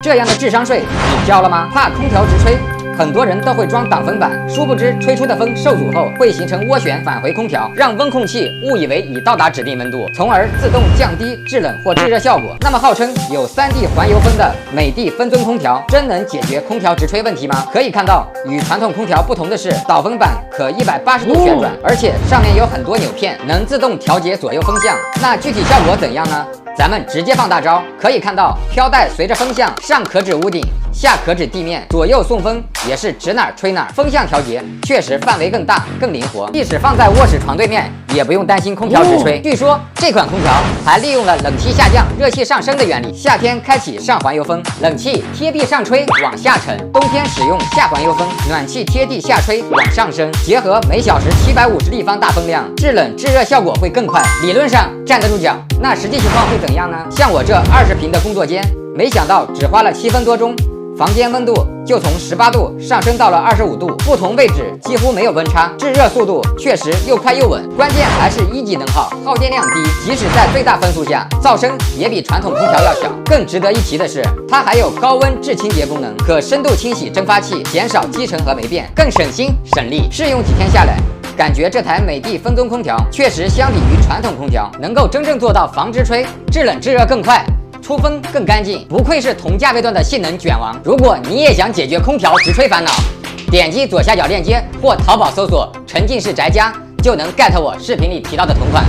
这样的智商税你交了吗？怕空调直吹，很多人都会装挡风板，殊不知吹出的风受阻后会形成涡旋返回空调，让温控器误以为已到达指定温度，从而自动降低制冷或制热效果。那么号称有3D 环油风的美的分尊空调，真能解决空调直吹问题吗？可以看到，与传统空调不同的是，导风板可180度旋转，而且上面有很多钮片，能自动调节左右风向。那具体效果怎样呢？咱们直接放大招，可以看到飘带随着风向上可指屋顶，下可指地面，左右送风也是指哪儿吹哪儿，风向调节确实范围更大更灵活，即使放在卧室床对面也不用担心空调直吹。据说这款空调还利用了冷气下降、热气上升的原理，夏天开启上环油风，冷气贴壁上吹往下沉；冬天使用下环油风，暖气贴地下吹往上升，结合每小时750立方大风量，制冷制热效果会更快，理论上站得住脚。那实际情况会怎样呢？像我这20平的工作间，没想到只花了7分多钟，房间温度就从18度上升到了25度，不同位置几乎没有温差，制热速度确实又快又稳，关键还是1级能耗，耗电量低，即使在最大风速下，噪声也比传统空调要小。更值得一提的是，它还有高温制清洁功能，可深度清洗蒸发器，减少积尘和霉变，更省心省力。试用几天下来，感觉这台美的分尊空调确实相比于传统空调，能够真正做到防直吹、制冷制热更快，出风更干净，不愧是同价位段的性能卷王。如果你也想解决空调直吹烦恼，点击左下角链接或淘宝搜索沉浸式宅家，就能 get 我视频里提到的同款。